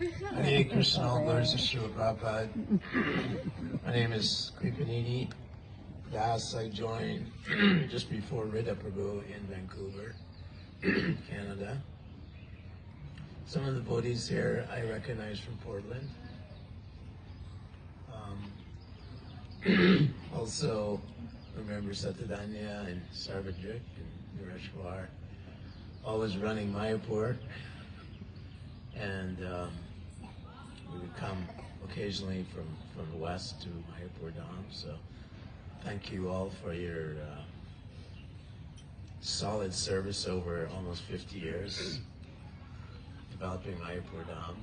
Hare Krishna, all glories to Srila Prabhupada. My name is Kripanidhi. Das, I joined just before Rita Prabhu in Vancouver, Canada. Some of the devotees here I recognize from Portland. Also remember Satadanya and Sarvadrik and Nireshwar, always running Mayapur. And we would come occasionally from the west to Mayapur Dham. So thank you all for your solid service over almost 50 years, developing Mayapur Dham.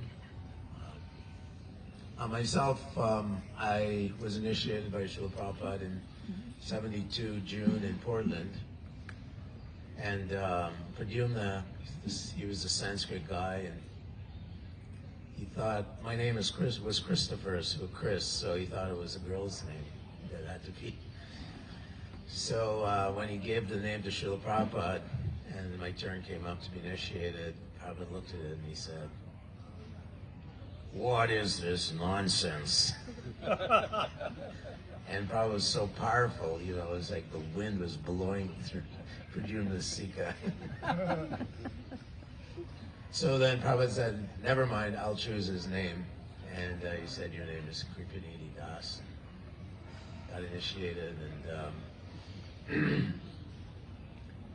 Myself, I was initiated by Srila Prabhupada in '72 June in Portland. And Pradyumna, he was a Sanskrit guy, and he thought my name was Christopher, so Chris, so he thought it was a girl's name that had to be. So when he gave the name to Srila Prabhupada, and my turn came up to be initiated, Prabhupada looked at it and he said, "What is this nonsense?" And Prabhupada was so powerful, you know, it was like the wind was blowing through Pradyumna's Sika. So then Prabhupada said, "Never mind, I'll choose his name." And he said, "Your name is Kripanidhi Das." Got initiated, and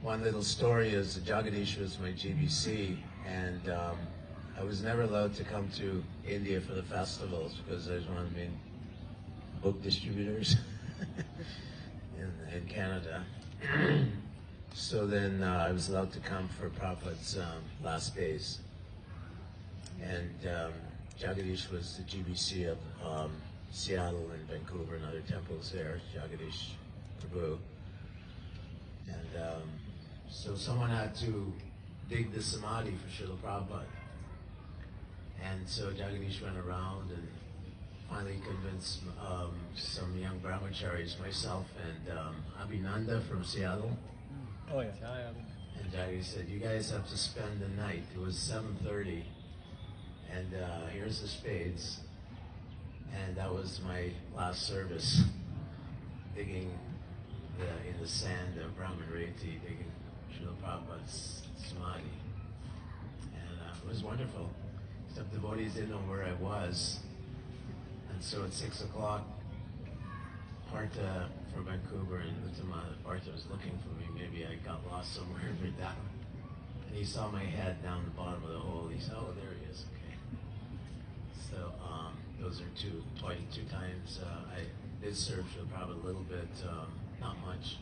one little story is Jagadish was my GBC, and I was never allowed to come to India for the festivals because I was one of the main book distributors in Canada. So then I was allowed to come for Prabhupada's last days. And Jagadish was the GBC of Seattle and Vancouver and other temples there, Jagadish Prabhu. And so someone had to dig the samadhi for Srila Prabhupada. And so Jagadish went around and finally convinced some young brahmacharis, myself and Abhinanda from Seattle. Oh yeah. And Jagadish said, "You guys have to spend the night." It was 7:30, and here's the spades. And that was my last service, digging in the sand of Brahman Reti, digging Srila Prabhupada's samadhi. And it was wonderful. Except devotees didn't know where I was. And so at 6 o'clock, Partha from Vancouver and Uttama, Partha was looking for me. Maybe I got lost somewhere in Vrindavan. And he saw my head down the bottom of the hole. He said, "Oh, there he is, okay." So those are two times. I did serve Srila Prabhupada a little bit, not much.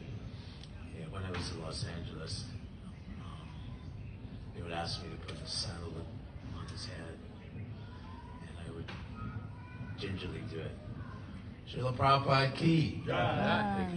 Yeah, when I was in Los Angeles, they would ask me to put the sandalwood on his head, and I would gingerly do it. Srila Prabhupada ki. Yeah.